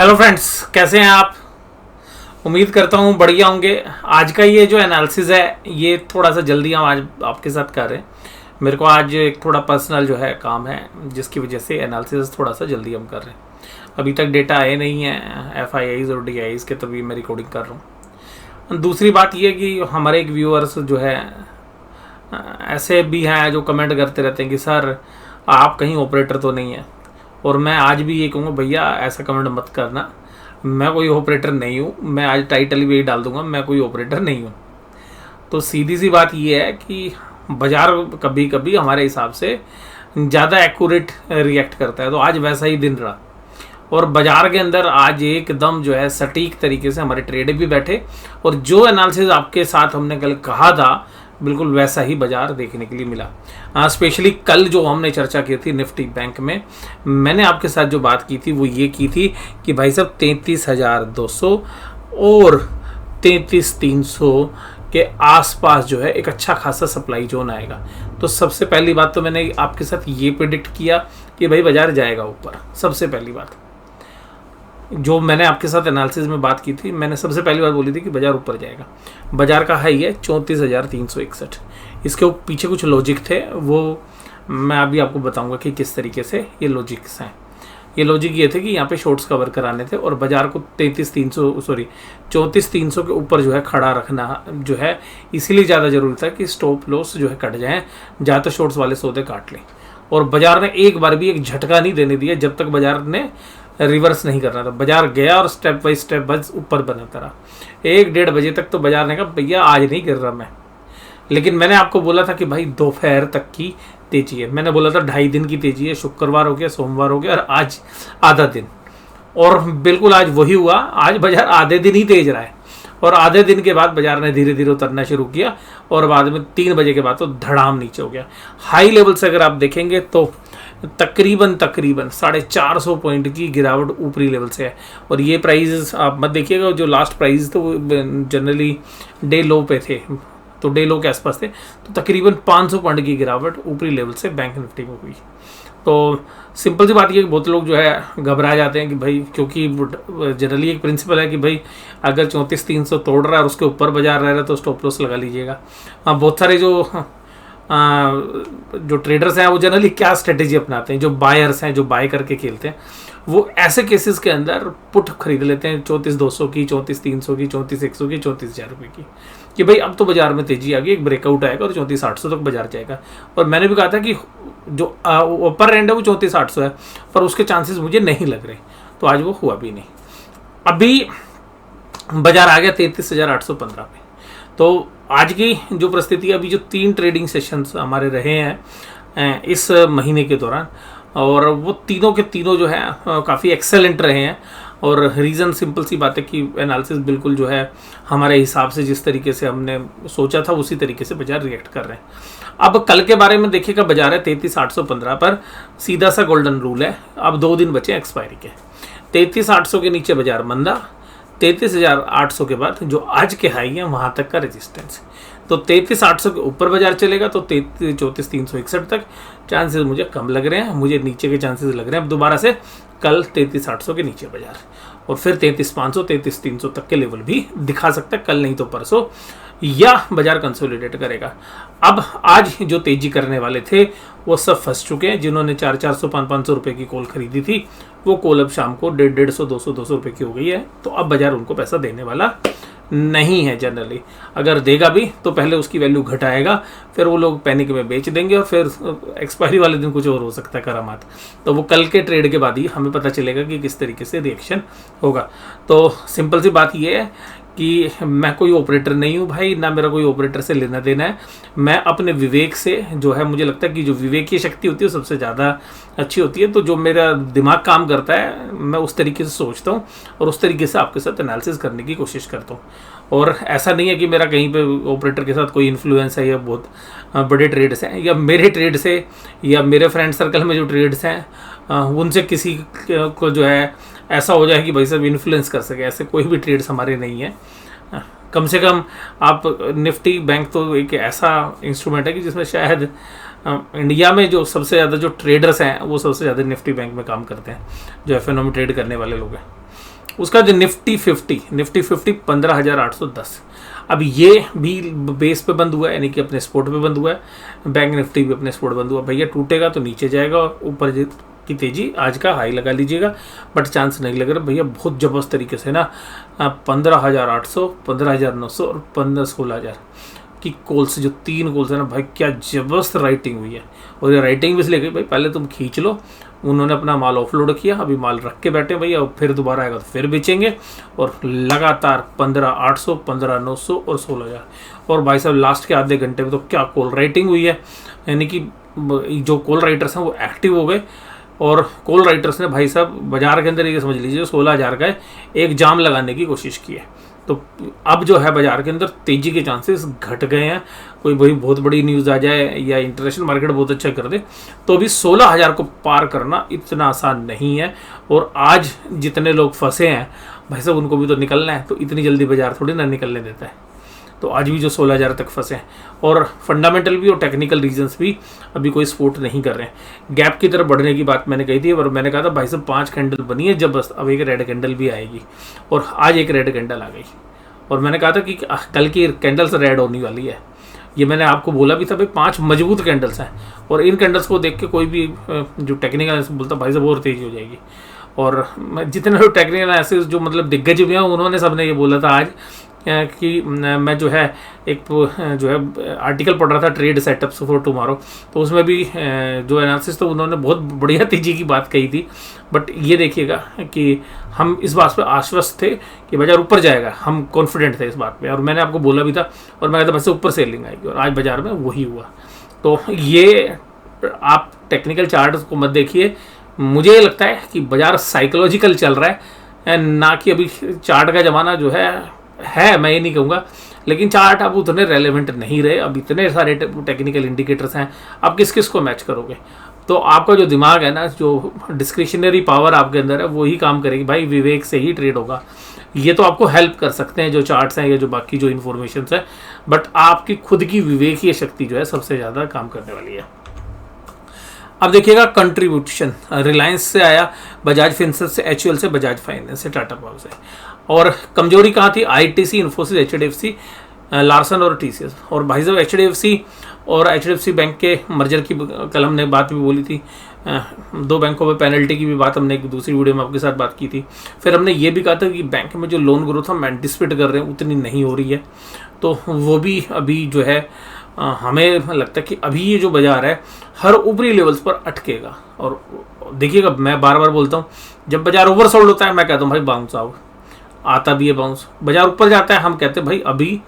Hello friends, कैसे हैं आप। उम्मीद करता हूँ बढ़िया होंगे। आज का ये जो एनालिसिस है ये थोड़ा सा जल्दी हम आज आपके साथ कर रहे हैं। मेरे को आज एक थोड़ा पर्सनल जो है काम है जिसकी वजह से एनालिसिस थोड़ा सा जल्दी हम कर रहे हैं। अभी तक डेटा आए नहीं है FIIs और DIs के, तभी मैं रिकॉर्डिंग कर रहा हूँ। दूसरी बात ये कि हमारे एक व्यूअर्स जो है ऐसे भी हैं जो कमेंट करते रहते हैं कि सर आप कहीं ऑपरेटर तो नहीं है। और मैं आज भी ये कहूँगा भैया ऐसा कमेंट मत करना, मैं कोई ऑपरेटर नहीं हूँ। मैं आज टाइटल भी यही डाल दूंगा, मैं कोई ऑपरेटर नहीं हूँ। तो सीधी सी बात ये है कि बाज़ार कभी कभी हमारे हिसाब से ज़्यादा एक्यूरेट रिएक्ट करता है, तो आज वैसा ही दिन रहा। और बाज़ार के अंदर आज एकदम जो है सटीक तरीके से हमारे ट्रेड भी बैठे और जो एनालिसिस आपके साथ हमने कल कहा था बिल्कुल वैसा ही बाजार देखने के लिए मिला। स्पेशली कल जो हमने चर्चा की थी निफ्टी बैंक में, मैंने आपके साथ जो बात की थी वो ये की थी कि भाई साहब 33,200 और 33,300 के आसपास जो है एक अच्छा खासा सप्लाई जोन आएगा। तो सबसे पहली बात तो मैंने आपके साथ ये प्रेडिक्ट किया कि भाई बाजार जाएगा ऊपर। सबसे पहली बात जो मैंने आपके साथ एनालिसिस में बात की थी, मैंने सबसे पहली बात बोली थी कि बाजार ऊपर जाएगा। बाजार का हाई है 34,361। इसके पीछे कुछ लॉजिक थे, वो मैं अभी आपको बताऊंगा कि किस तरीके से ये लॉजिक्स हैं। ये लॉजिक ये थे कि यहाँ पे शॉर्ट्स कवर कराने थे और बाजार को 34,300 के ऊपर जो है खड़ा रखना जो है इसीलिए ज़्यादा ज़रूरी था कि स्टॉप लॉस जो है कट जाएँ, ज़्यादा शॉर्ट्स वाले सौदे काट लें। और बाजार ने एक बार भी एक झटका नहीं देने दिया जब तक बाजार ने रिवर्स नहीं करना था। बाजार गया और स्टेप बाय स्टेप बस ऊपर बनाता रहा। 1-1:30 बजे तक तो बाजार ने कहा भैया आज नहीं गिर रहा मैं। लेकिन मैंने आपको बोला था कि भाई दोपहर तक की तेजी है। मैंने बोला था 2.5 दिन की तेजी है, शुक्रवार हो गया, सोमवार हो गया और आज आधा दिन। और बिल्कुल आज वही हुआ। आज बाजार आधे दिन ही तेज रहा है और आधे दिन के बाद बाजार ने धीरे धीरे उतरना शुरू किया और बाद में 3 बजे के बाद तो धड़ाम नीचे हो गया। हाई लेवल से अगर आप देखेंगे तो तकरीबन 450 पॉइंट की गिरावट ऊपरी लेवल से है। और ये प्राइस आप मत देखिएगा, जो लास्ट प्राइस थे वो जनरली डे लो पे थे, तो डे लो के आसपास थे। तो तकरीबन 500 पॉइंट की गिरावट ऊपरी लेवल से बैंक निफ्टी में हुई। तो सिंपल सी बात ये कि बहुत लोग जो है घबरा जाते हैं कि भाई, क्योंकि जनरली एक प्रिंसिपल है कि भाई अगर 34,300 तोड़ रहा है और उसके ऊपर बाजार रह रहा है तो स्टॉप लॉस लगा लीजिएगा। बहुत सारे जो ट्रेडर्स हैं वो जनरली क्या स्ट्रेटेजी अपनाते हैं, जो बायर्स हैं जो बाय करके खेलते हैं, वो ऐसे केसेस के अंदर पुट खरीद लेते हैं 34,200 की, 34,300 की, 34,100 की, 34,000 रुपये की, कि भाई अब तो बाजार में तेजी आ गई, एक ब्रेकआउट आएगा और 34,800 तक बाजार जाएगा। और मैंने भी कहा था कि जो अपर एंड है वो 34,800 है, पर उसके चांसेस मुझे नहीं लग रहे। तो आज वो हुआ भी नहीं। अभी बाजार आ गया 33,815 पे। तो आज की जो परिस्थिति, अभी जो 3 ट्रेडिंग सेशंस हमारे रहे हैं इस महीने के दौरान, और वो तीनों के तीनों जो है काफ़ी एक्सेलेंट रहे हैं। और रीज़न सिंपल सी बात है कि एनालिसिस बिल्कुल जो है हमारे हिसाब से जिस तरीके से हमने सोचा था उसी तरीके से बाजार रिएक्ट कर रहे हैं। अब कल के बारे में देखिएगा, बाजार है 33,815 पर, सीधा सा गोल्डन रूल है। अब 2 दिन बचे एक्सपायरी के। 33,800 के नीचे बाजार मंदा, 33,800 के बाद जो आज के हाई है वहाँ तक का रेजिस्टेंस। तो 33,800 के ऊपर बाजार चलेगा तो 34,361 तक चांसेस मुझे कम लग रहे हैं, मुझे नीचे के चांसेस लग रहे हैं अब दोबारा से कल 33,800 के नीचे बाजार, और फिर 33,500 33,300 तक के लेवल भी दिखा सकता है कल नहीं तो परसों, या बाजार कंसोलिडेट करेगा। अब आज जो तेजी करने वाले थे वो सब फंस चुके हैं। जिन्होंने 400 500 रुपए की कॉल खरीदी थी वो कॉल अब शाम को 150 200 रुपए की हो गई है। तो अब बाजार उनको पैसा देने वाला नहीं है। जनरली अगर देगा भी तो पहले उसकी वैल्यू घटाएगा, फिर वो लोग पैनिक में बेच देंगे और फिर एक्सपायरी वाले दिन कुछ और हो सकता है करामात। तो वो कल के ट्रेड के बाद ही हमें पता चलेगा कि किस तरीके से रिएक्शन होगा। तो सिंपल सी बात ये है कि मैं कोई ऑपरेटर नहीं हूँ भाई, ना मेरा कोई ऑपरेटर से लेना देना है। मैं अपने विवेक से जो है, मुझे लगता है कि जो विवेक की शक्ति होती है वो सबसे ज़्यादा अच्छी होती है। तो जो मेरा दिमाग काम करता है मैं उस तरीके से सोचता हूँ और उस तरीके से आपके साथ एनालिसिस करने की कोशिश करता हूँ। और ऐसा नहीं है कि मेरा कहीं पे ऑपरेटर के साथ कोई इन्फ्लुएंस है या बहुत बड़े ट्रेड्स हैं, या मेरे ट्रेड से या मेरे फ्रेंड सर्कल में जो ट्रेड्स हैं उनसे किसी को जो है ऐसा हो जाए कि भाई साहब इन्फ्लुएंस कर सके, ऐसे कोई भी ट्रेड्स हमारे नहीं है। कम से कम आप निफ्टी बैंक तो एक ऐसा इंस्ट्रूमेंट है कि जिसमें शायद इंडिया में जो सबसे ज़्यादा जो ट्रेडर्स हैं वो सबसे ज़्यादा निफ्टी बैंक में काम करते हैं, जो एफएनओ में ट्रेड करने वाले लोग हैं। उसका जो निफ्टी 50 15,810, अब ये भी बेस पे बंद हुआ है, यानी कि अपने स्पोर्ट पे बंद हुआ है। बैंक निफ्टी भी अपने स्पोर्ट बंद हुआ। भैया टूटेगा तो नीचे जाएगा और ऊपर की तेजी आज का हाई लगा लीजिएगा, बट चांस नहीं लग रहा भैया बहुत ज़बरदस्त तरीके से ना 15,800, 15,900 और 16,000 की कॉल्स, जो 3 कॉल्स है ना भाई, क्या ज़बरदस्त राइटिंग हुई है। और ये राइटिंग भी इसलिए गई भाई, पहले तुम खींच लो, उन्होंने अपना माल ऑफलोड किया, अभी माल रख के बैठे भैया, और फिर दोबारा आएगा तो फिर बेचेंगे। और लगातार 15,800, 15,900 और 16,000। और भाई साहब लास्ट के आधे घंटे में तो क्या कॉल राइटिंग हुई है, यानी कि जो कॉल राइटर्स हैं वो एक्टिव हो गए। और कॉल राइटर्स ने भाई साहब बाजार के अंदर ये समझ लीजिए 16,000 का एक जाम लगाने की कोशिश की है। तो अब जो है बाजार के अंदर तेजी के चांसेस घट गए हैं। कोई भाई बहुत बड़ी न्यूज़ आ जाए या इंटरनेशनल मार्केट बहुत अच्छा कर दे तो अभी 16,000 को पार करना इतना आसान नहीं है। और आज जितने लोग फंसे हैं भाई साहब उनको भी तो निकलना है, तो इतनी जल्दी बाजार थोड़ी ना निकलने देता है। तो आज भी जो 16,000 तक फंसे हैं, और फंडामेंटल भी और टेक्निकल रीजंस भी अभी कोई सपोर्ट नहीं कर रहे हैं। गैप की तरफ बढ़ने की बात मैंने कही थी, और मैंने कहा था भाई साहब 5 कैंडल बनी है, जब बस अब एक रेड कैंडल भी आएगी, और आज एक रेड कैंडल आ गई। और मैंने कहा था कि कल की कैंडल्स रेड होने वाली है, ये मैंने आपको बोला भी था भाई। 5 मजबूत कैंडल्स हैं, और इन कैंडल्स को देख के कोई भी जो टेक्निकल बोलता भाई साहब और तेजी हो जाएगी। और जितने लोग टेक्निकल एनालिसिस जो मतलब दिग्गज भी हैं, उन्होंने सबने ये बोला था आज कि मैं जो है एक जो है आर्टिकल पढ़ रहा था ट्रेड सेटअप्स फॉर टुमारो, तो उसमें भी जो एनालिसिस तो उन्होंने बहुत बढ़िया तेजी की बात कही थी। बट ये देखिएगा कि हम इस बात पे आश्वस्त थे कि बाजार ऊपर जाएगा, हम कॉन्फिडेंट थे इस बात पे, और मैंने आपको बोला भी था, और मैं कहता बस ऊपर सेलिंग आएगी, और आज बाजार में वही हुआ। तो ये आप टेक्निकल चार्ट को मत देखिए, मुझे लगता है कि बाजार साइकोलॉजिकल चल रहा है, ना कि अभी चार्ट का ज़माना जो है मैं ये नहीं कहूँगा, लेकिन चार्ट अब उतने रेलेवेंट नहीं रहे। अब इतने सारे टेक्निकल इंडिकेटर्स हैं, आप किस किस को मैच करोगे? तो आपका जो दिमाग है ना, जो डिस्क्रिशनरी पावर आपके अंदर है, वो ही काम करेगी भाई, विवेक से ही ट्रेड होगा। ये तो आपको हेल्प कर सकते हैं जो चार्ट्स हैं या जो बाकी जो इन्फॉर्मेशन है, बट आपकी खुद की विवेकीय शक्ति जो है सबसे ज़्यादा काम करने वाली है। अब देखिएगा कंट्रीब्यूशन, रिलायंस से आया, बजाज फिनसर्व से, एचयूएल से, बजाज फाइनेंस से, टाटा पावर से। और कमजोरी कहाँ थी? आईटीसी, इन्फोसिस, एचडीएफसी, लार्सन और टीसीएस। और भाई साहब एचडीएफसी और एचडीएफसी बैंक के मर्जर की कल हमने बात भी बोली थी, 2 बैंकों पे पेनल्टी की भी बात हमने एक दूसरी वीडियो में आपके साथ बात की थी। फिर हमने ये भी कहा था कि बैंक में जो लोन ग्रोथ हम एंटिसिपेट कर रहे हैं उतनी नहीं हो रही है, तो वो भी अभी जो है हमें लगता है कि अभी ये जो बाजार है हर ऊपरी लेवल्स पर अटकेगा। और देखिएगा मैं बार बार बोलता हूँ, जब बाजार ओवरसोल्ड होता है मैं कहता हूँ भाई बाउंस आओ, आता भी है बाउंस। बाजार ऊपर जाता है हम कहते हैं भाई अभी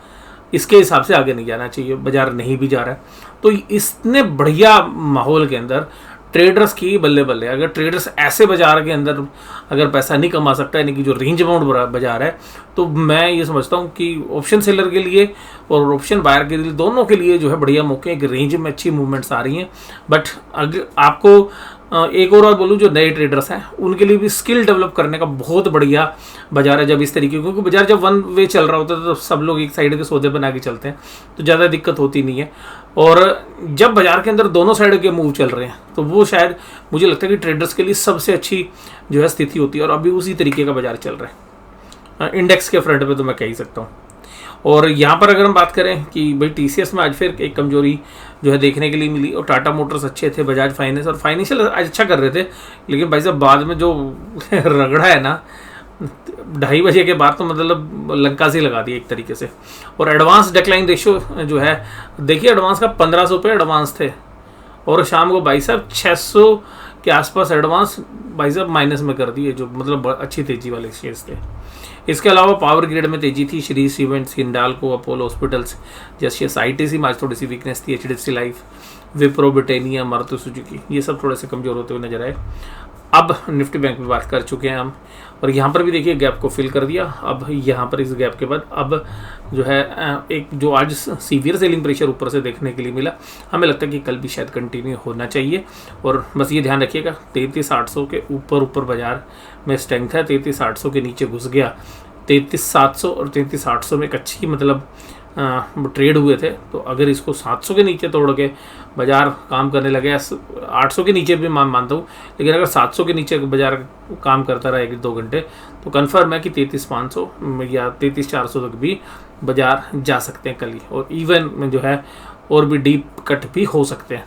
इसके हिसाब से आगे नहीं जाना चाहिए, बाजार नहीं भी जा रहा है। तो इतने बढ़िया माहौल के अंदर ट्रेडर्स की बल्ले बल्ले, अगर ट्रेडर्स ऐसे बाजार के अंदर अगर पैसा नहीं कमा सकता, यानी कि जो रेंज बाउंड बाजार है, तो मैं ये समझता हूँ कि ऑप्शन सेलर के लिए और ऑप्शन बायर के लिए, दोनों के लिए जो है बढ़िया मौके, एक रेंज में अच्छी मूवमेंट्स आ रही हैं। बट अगर आपको एक और बोलूँ, जो नए ट्रेडर्स हैं उनके लिए भी स्किल डेवलप करने का बहुत बढ़िया बाजार है जब इस तरीके, क्योंकि बाजार जब वन वे चल रहा होता है तो सब लोग एक साइड के सौदे बना के चलते हैं, तो ज़्यादा दिक्कत होती नहीं है। और जब बाजार के अंदर दोनों साइड के मूव चल रहे हैं, तो वो शायद मुझे लगता है कि ट्रेडर्स के लिए सबसे अच्छी जो है स्थिति होती है। और अभी उसी तरीके का बाजार चल रहा है इंडेक्स के फ्रंट पे, तो मैं कह ही सकता हूँ। और यहाँ पर अगर हम बात करें कि भाई टीसीएस में आज फिर एक कमजोरी जो है देखने के लिए मिली, और टाटा मोटर्स अच्छे थे, बजाज फाइनेंस और फाइनेंशियल आज अच्छा कर रहे थे, लेकिन भाई साहब बाद में जो रगड़ा है ना 2:30 बजे के बाद, तो मतलब लंका से लगा दी एक तरीके से। और एडवांस डिक्लाइन रेशियो जो है देखिए, एडवांस का 1500 पे एडवांस थे, और शाम को भाई साहब 600 के आसपास एडवांस भाई साहब माइनस में कर दिए, जो मतलब अच्छी तेजी वाले शेयर्स थे। इसके अलावा पावर ग्रिड में तेजी थी, Shri cements, Hindalco, Apollo hospitals जैसे, आईटीसी में आज थोड़ी सी वीकनेस थी, HDFC life, Wipro, Britannia, Maruti Suzuki, ये सब थोड़े से कमजोर होते हुए नजर आए। अब निफ्टी बैंक में बात कर चुके हैं हम, और यहाँ पर भी देखिए गैप को फिल कर दिया। अब यहाँ पर इस गैप के बाद अब जो है एक जो आज सीवियर सेलिंग प्रेशर ऊपर से देखने के लिए मिला, हमें लगता है कि कल भी शायद कंटिन्यू होना चाहिए। और बस ये ध्यान रखिएगा 33,800 के ऊपर बाजार में स्ट्रेंथ है, 33,800 के नीचे घुस गया 33,700 और 33,800 में एक अच्छी मतलब ट्रेड हुए थे। तो अगर इसको 700 के नीचे तोड़ के बाजार काम करने लगे, 800 के नीचे भी मैं मानता हूँ, लेकिन अगर 700 के नीचे बाजार काम करता रहा 1-2 घंटे तो कन्फर्म है कि 33,500 या 33,400 तक भी बाजार जा सकते हैं कल ही, और इवन जो है और भी डीप कट भी हो सकते हैं।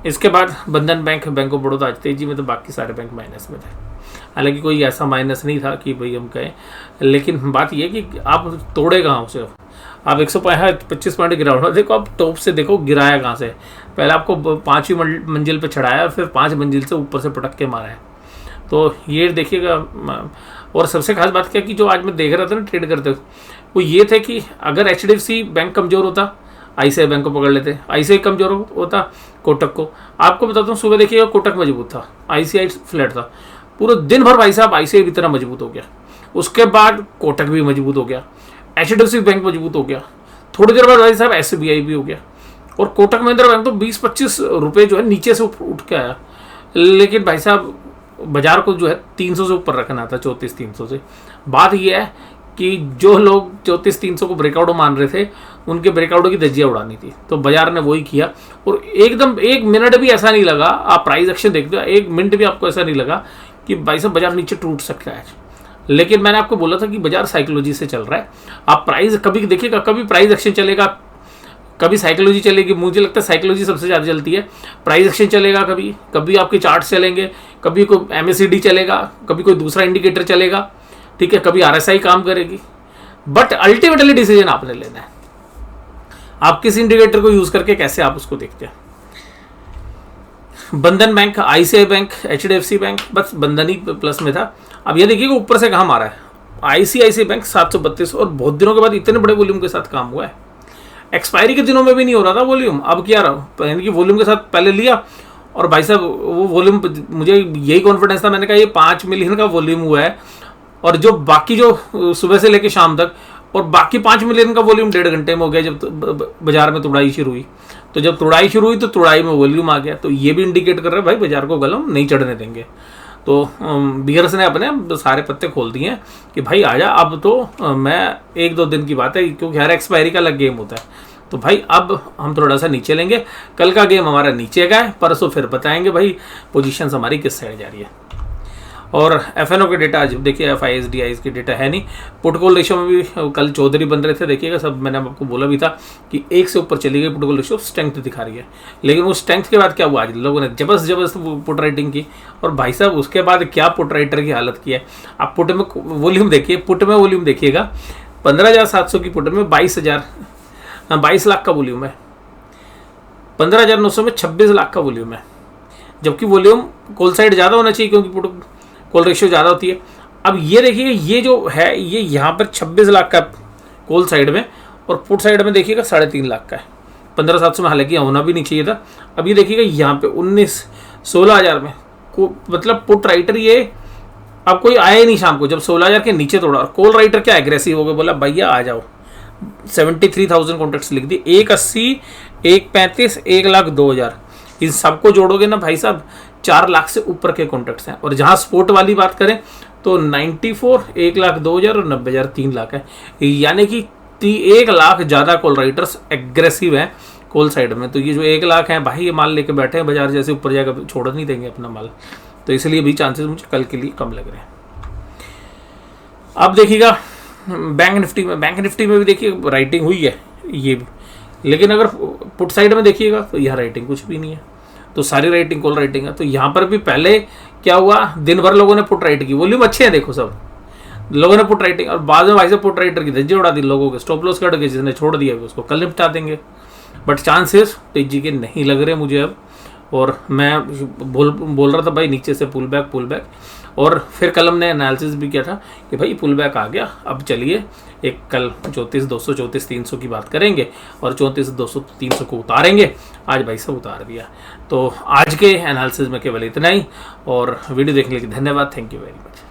इसके बाद बंधन बैंक, बैंक ऑफ बड़ौदा आज तेजी में, तो बाकी सारे बैंक माइनस में थे। हालांकि कोई ऐसा माइनस नहीं था कि भाई हम कहें, लेकिन बात यह कि आप तोड़े कहाँ उसे। आप 125 पॉइंट गिरावट में देखो, आप टॉप से देखो गिराया कहाँ से। पहले आपको 5वीं मंजिल पे चढ़ाया, फिर 5 मंजिल से ऊपर से पटक के मारा है। तो ये देखिएगा। और सबसे खास बात क्या कि जो आज मैं देख रहा था ना ट्रेड करते हुए, वो ये थे कि अगर HDFC बैंक कमज़ोर होता, ICICI बैंक को पकड़ लेते, ICICI कमज़ोर होता, कोटक को। आपको बताता हूँ, सुबह देखिएगा कोटक मजबूत था, ICICI फ्लैट था। पूरे दिन भर भाई साहब ICICI भी तरह मजबूत हो गया, उसके बाद कोटक भी मजबूत हो गया, HDFC बैंक मजबूत हो गया, थोड़ी देर बाद भाई साहब SBI भी हो गया, और कोटक महिंद्रा बैंक तो 20-25 रुपये जो है नीचे से उठ के आया। लेकिन भाई साहब बाजार को जो है 300 से ऊपर रखना था, 34,300 से। बात यह है कि जो लोग 34,300 को ब्रेकआउट मान रहे थे, उनके ब्रेकआउट की धज्जियां उड़ानी थी, तो बाजार ने वही किया। और एकदम 1 मिनट भी ऐसा नहीं लगा, आप प्राइस एक्शन देखते हो, 1 मिनट भी आपको ऐसा नहीं लगा कि भाई साहब बाजार नीचे टूट सकता है। लेकिन मैंने आपको बोला था कि बाजार साइकोलॉजी से चल रहा है। आप प्राइस कभी देखिएगा, कभी प्राइस एक्शन चलेगा, कभी साइकोलॉजी चलेगी। मुझे लगता है साइकोलॉजी सबसे ज़्यादा चलती है। प्राइस एक्शन चलेगा, कभी कभी आपके चार्ट चलेंगे, कभी कोई MACD चलेगा, कभी कोई दूसरा इंडिकेटर चलेगा, ठीक है, कभी RSI काम करेगी। बट अल्टीमेटली डिसीजन आपने लेना है, आप किस इंडिकेटर को यूज करके कैसे आप उसको देखते हैं। बंधन bank, ICICI bank, HDFC bank, बस बंधन ही प्लस में था। अब ये देखिएगा ऊपर से कहाँ मारा है। ICICI बैंक 732, और बहुत दिनों के बाद इतने बड़े वॉल्यूम के साथ काम हुआ है। एक्सपायरी के दिनों में भी नहीं हो रहा था वॉल्यूम, अब क्या रहा, यानी कि वॉल्यूम के साथ पहले लिया, और भाई साहब वो वॉल्यूम, मुझे यही कॉन्फिडेंस था, मैंने कहा ये 5 मिलियन का वॉल्यूम हुआ है, और जो बाकी जो सुबह से लेकर शाम तक, और बाकी 5 मिलियन का वॉल्यूम 1.5 घंटे में हो गया जब बाजार में तुड़ाई शुरू हुई। तो जब तुड़ाई शुरू हुई तो तुड़ाई में वॉल्यूम आ गया, तो ये भी इंडिकेट कर रहा है भाई बाजार को गलम नहीं चढ़ने देंगे। तो बियर्स ने अपने सारे पत्ते खोल दिए हैं कि भाई आजा, अब तो मैं 1-2 दिन की बात है, क्योंकि हर एक्सपायरी का अलग गेम होता है। तो भाई अब हम थोड़ा सा नीचे लेंगे, कल का गेम हमारा नीचे का है, परसों फिर बताएंगे भाई पोजीशन हमारी किस साइड जा रही है। और FNO के डेटा आज देखिए, FIs DIs के डेटा है नहीं। पुट कॉल रेशियो में भी कल चौधरी बन रहे थे, देखिएगा सब, मैंने आपको बोला भी था कि 1 से ऊपर चली गई पुट कॉल रेशियो, स्ट्रेंथ दिखा रही है। लेकिन वो स्ट्रेंथ के बाद क्या हुआ, आज लोगों ने जबरदस्त पुट राइटिंग की, और भाई साहब उसके बाद क्या पुट राइटर की हालत की है। आप पुट में वॉल्यूम देखिए, पुट में वॉल्यूम देखिएगा, 15,700 की पुट में 22 लाख का वॉल्यूम है, 15,900 में 26 लाख का वॉल्यूम है, जबकि वॉल्यूम कॉल साइड ज़्यादा होना चाहिए क्योंकि पुट कॉल रेशियो ज़्यादा होती है। अब ये देखिए, ये जो है ये यहाँ पर 26 लाख का कॉल साइड में, और पुट साइड में देखिएगा 3.5 लाख का है। 15,700 में हालांकि होना भी नहीं चाहिए था। अब ये देखिएगा यहाँ पे 16,000 में मतलब पुट राइटर, ये अब कोई आया ही नहीं शाम को, जब 16,000 के नीचे तोड़ा, और कॉल राइटर क्या एग्रेसिव हो गया, बोला भैया आ जाओ, 73,000 कॉन्ट्रैक्ट्स लिख दिए, 180, 135, 1,02,000, इन सबको जोड़ोगे ना भाई साहब 4 लाख से ऊपर के कॉन्ट्रैक्ट्स हैं। और जहां स्पोर्ट वाली बात करें तो 94, 1,02,000 और 90,000 3 लाख है, यानी कि 1 लाख ज़्यादा कॉल राइटर्स एग्रेसिव हैं कॉल साइड में। तो ये जो 1 लाख हैं भाई, ये माल लेके बैठे हैं बाजार, जैसे ऊपर जाकर छोड़ नहीं देंगे अपना माल, तो इसलिए भी चांसेस मुझे कल के लिए कम लग रहे हैं। अब देखिएगा बैंक निफ्टी में भी देखिए राइटिंग हुई है ये भी, लेकिन अगर पुट साइड में देखिएगा तो यहाँ राइटिंग कुछ भी नहीं है, तो सारी राइटिंग कॉल राइटिंग है। तो यहाँ पर भी पहले क्या हुआ, दिन भर लोगों ने पुट राइट की, वॉल्यूम अच्छे हैं, देखो सब लोगों ने पुट राइटिंग, और बाद में भाई से पुट राइटर की धज्जी उड़ा दी लोगों के, स्टॉप लॉस कट गए, जिसने छोड़ दिया उसको कल निपटा देंगे। बट चांसेस तेजी के नहीं लग रहे मुझे अब, और मैं बोल रहा था भाई नीचे से पुल बैक, और फिर कल हमने एनालिसिस भी किया था कि भाई पुल बैक आ गया, अब चलिए एक कल 34,200 34,300 की बात करेंगे, और 34,200 300 को उतारेंगे। आज भाई सब उतार दिया। तो आज के एनालिसिस में केवल इतना ही, और वीडियो देखने के लिए धन्यवाद, थैंक यू वेरी मच।